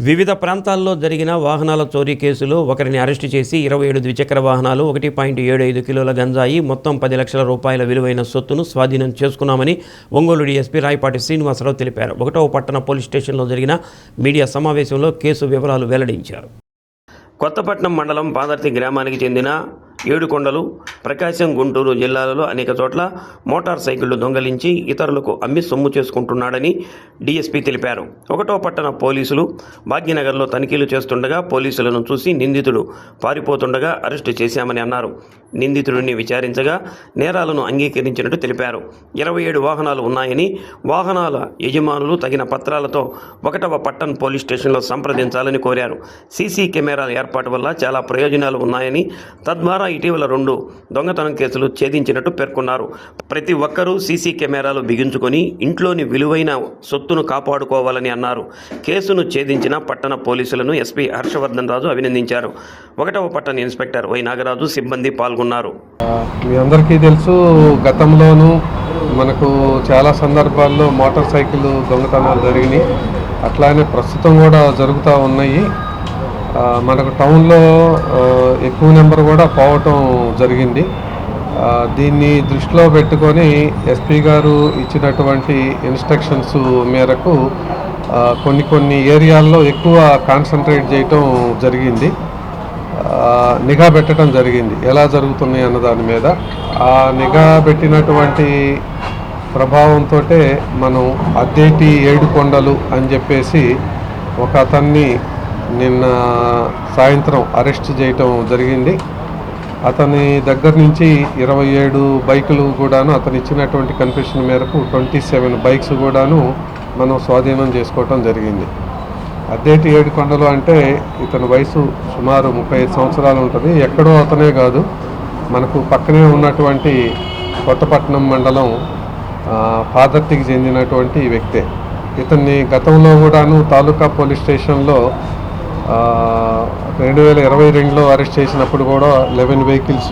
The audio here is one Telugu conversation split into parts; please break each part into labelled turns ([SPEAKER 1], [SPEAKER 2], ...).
[SPEAKER 1] వివిధ ప్రాంతాల్లో జరిగిన వాహనాల చోరీ కేసులో ఒకరిని అరెస్టు చేసి 27 ద్విచక్ర వాహనాలు 1.75 కిలోల గంజాయి మొత్తం 10 లక్షల రూపాయల విలువైన సొత్తును స్వాధీనం చేసుకున్నామని ఒంగోలు డీఎస్పీ రాయపాటి శ్రీనివాసరావు తెలిపారు. 1వ పట్టణ పోలీస్ స్టేషన్లో జరిగిన మీడియా సమావేశంలో కేసు వివరాలు వెల్లడించారు. కొత్తపట్నం మండలం పాదర్తి గ్రామానికి చెందిన ఏడుకొండలు, ప్రకాశం, గుంటూరు జిల్లాలలో అనేక చోట్ల మోటార్ సైకిళ్లు దొంగలించి ఇతరులకు అమ్మి సొమ్ము చేసుకుంటున్నాడని డీఎస్పీ తెలిపారు. 1వ పట్టణ పోలీసులు భాగ్యనగర్లో తనిఖీలు చేస్తుండగా పోలీసులను చూసి నిందితుడు పారిపోతుండగా అరెస్టు చేశామని అన్నారు. నిందితుడిని విచారించగా నేరాలను అంగీకరించినట్టు తెలిపారు. 27 వాహనాలు ఉన్నాయని, వాహనాల యజమానులు తగిన పత్రాలతో 1వ పట్టణ పోలీస్ స్టేషన్లో సంప్రదించాలని కోరారు. సీసీ కెమెరాల ఏర్పాటు వల్ల చాలా ప్రయోజనాలు ఉన్నాయని, తద్వారా ఇటీవల 2 దొంగతనం కేసులు ఛేదించినట్టు పేర్కొన్నారు. ప్రతి ఒక్కరూ సీసీ కెమెరాలు బిగించుకొని ఇంట్లోని విలువైన సొత్తును కాపాడుకోవాలని అన్నారు. కేసును ఛేదించిన పట్టణ పోలీసులను ఎస్పీ హర్షవర్ధన్ రాజు అభినందించారు. 1వ పట్టణ ఇన్స్పెక్టర్ వై నాగరాజు, సిబ్బంది పాల్గొన్నారు.
[SPEAKER 2] మీ అందరికీ తెలుసు, గతంలోనూ మనకు చాలా సందర్భాల్లో మోటార్ సైకిల్ దొంగతనాలు జరిగినాయి. అట్లానే ప్రస్తుతం కూడా జరుగుతూ ఉన్నాయి. మనకు టౌన్లో ఎక్కువ నెంబర్ కూడా పోవటం జరిగింది. దీన్ని దృష్టిలో పెట్టుకొని ఎస్పీ గారు ఇచ్చినటువంటి ఇన్స్ట్రక్షన్స్ మేరకు కొన్ని ఏరియాల్లో ఎక్కువ కాన్సన్ట్రేట్ చేయటం జరిగింది. నిఘా పెట్టడం జరిగింది ఎలా జరుగుతున్నాయి అన్న దాని మీద. ఆ నిఘా పెట్టినటువంటి ప్రభావంతో మనం అద్దేటి ఏడుకొండలు అని చెప్పేసి ఒక అతన్ని నిన్న సాయంత్రం అరెస్ట్ చేయటం జరిగింది. అతని దగ్గర నుంచి 27 బైకులు కూడాను, అతను ఇచ్చినటువంటి కన్ఫెషన్ మేరకు 27 బైక్స్ కూడాను మనం స్వాధీనం చేసుకోవటం జరిగింది. అద్దేటి ఏడుకొండలు అంటే ఇతని వయసు సుమారు 35 సంవత్సరాలు ఉంటుంది. ఎక్కడో అతనే కాదు, మనకు పక్కనే ఉన్నటువంటి కొత్తపట్నం మండలం పాదర్తికి చెందినటువంటి వ్యక్తే. ఇతన్ని గతంలో కూడాను తాలూకా పోలీస్ స్టేషన్లో 2022లో అరెస్ట్ చేసినప్పుడు కూడా 11 వెహికల్స్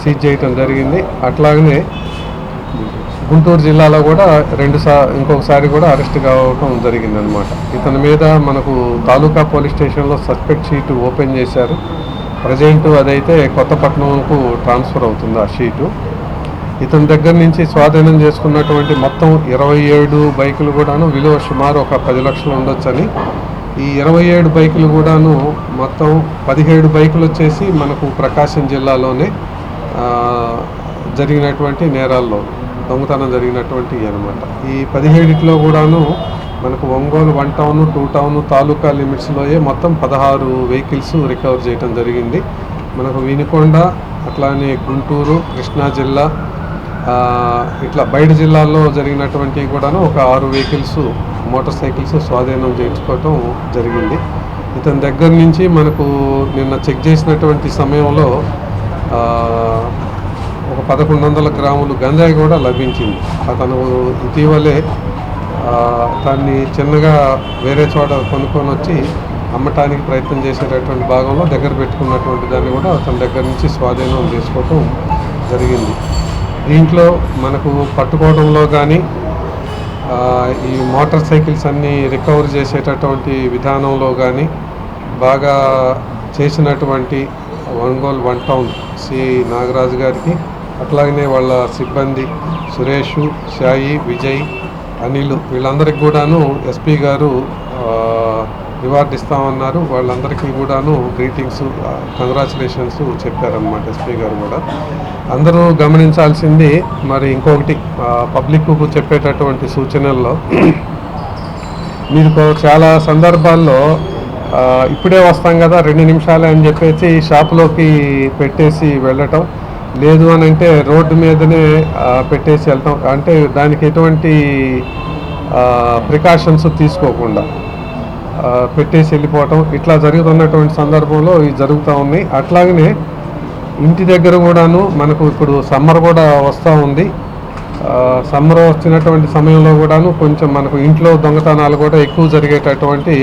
[SPEAKER 2] సీజ్ చేయటం జరిగింది. అట్లాగనే గుంటూరు జిల్లాలో కూడా ఇంకొకసారి కూడా అరెస్ట్ కావటం జరిగిందనమాట. ఇతని మీద మనకు తాలూకా పోలీస్ స్టేషన్లో సస్పెక్ట్ షీటు ఓపెన్ చేశారు. ప్రజెంట్ అదైతే కొత్తపట్నంకు ట్రాన్స్ఫర్ అవుతుంది ఆ షీటు. ఇతని దగ్గర నుంచి స్వాధీనం చేసుకున్నటువంటి మొత్తం 27 బైకులు కూడాను విలువ సుమారు ఒక 10 లక్షలు ఉండొచ్చని. ఈ 27 బైకులు కూడాను మొత్తం 17 బైకులు వచ్చేసి మనకు ప్రకాశం జిల్లాలోనే జరిగినటువంటి నేరాల్లో దొంగతనం జరిగినటువంటి అనమాట. ఈ 17లో కూడాను మనకు ఒంగోలు 1 టౌన్ 2 టౌన్ తాలూకా లిమిట్స్లోయే మొత్తం 16 వెహికల్స్ రికవర్ చేయడం జరిగింది. మనకు వినుకొండ, అట్లానే గుంటూరు, కృష్ణా జిల్లా, ఇట్లా బయట జిల్లాల్లో జరిగినటువంటి కూడాను ఒక 6 వెహికల్స్ మోటార్ సైకిల్స్ స్వాధీనం చేయించుకోవటం జరిగింది. ఇతని దగ్గర నుంచి మనకు నిన్న చెక్ చేసినటువంటి సమయంలో ఒక 1100 గ్రాములు గంజాయి కూడా లభించింది. అతను ఇటీవలే దాన్ని చిన్నగా వేరే చోట కొనుక్కొని వచ్చి అమ్మటానికి ప్రయత్నం చేసేటటువంటి భాగంలో దగ్గర పెట్టుకున్నటువంటి దాన్ని కూడా అతని దగ్గర నుంచి స్వాధీనం చేసుకోవటం జరిగింది. దీంట్లో మనకు పట్టుకోవడంలో కానీ ఈ మోటార్ సైకిల్స్ అన్నీ రికవర్ చేసేటటువంటి విధానంలో కానీ బాగా చేసినటువంటి ఒంగోలు 1 టౌన్ సి నాగరాజు గారికి, అట్లాగనే వాళ్ళ సిబ్బంది సురేష్, సాయి, విజయ్, అనిల్ వీళ్ళందరికీ కూడాను ఎస్పీ గారు రివార్డ్ ఇస్తామన్నారు. వాళ్ళందరికీ కూడాను గ్రీటింగ్స్, కంగ్రాచులేషన్స్ చెప్పారనమాట ఎస్పీ గారు కూడా. అందరూ గమనించాల్సింది మరి ఇంకొకటి, పబ్లిక్కు చెప్పేటటువంటి సూచనల్లో మీరు చాలా సందర్భాల్లో ఇప్పుడే వస్తాం కదా 2 నిమిషాలే అని చెప్పేసి షాపులోకి పెట్టేసి వెళ్ళటం, లేదు అని అంటే రోడ్డు మీదనే పెట్టేసి వెళ్తాం. అంటే దానికి ఎటువంటి ప్రికాషన్స్ తీసుకోకుండా పెట్టేసి వెళ్ళిపోవటం, ఇట్లా జరుగుతున్నటువంటి సందర్భంలో ఇవి జరుగుతూ ఉన్నాయి. అట్లాగనే ఇంటి దగ్గర కూడాను మనకు ఇప్పుడు సమ్మర్ కూడా వస్తూ ఉంది. సమ్మర్ వచ్చినటువంటి సమయంలో కూడాను కొంచెం మనకు ఇంట్లో దొంగతనాలు కూడా ఎక్కువ జరిగేటటువంటి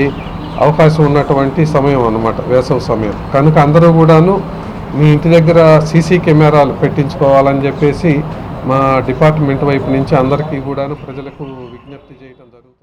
[SPEAKER 2] అవకాశం ఉన్నటువంటి సమయం అన్నమాట, వేసవి సమయం. కనుక అందరూ కూడాను మీ ఇంటి దగ్గర సీసీ కెమెరాలు పెట్టించుకోవాలని చెప్పేసి మా డిపార్ట్మెంట్ వైపు నుంచి అందరికీ కూడాను ప్రజలకు విజ్ఞప్తి చేయడం జరుగుతుంది.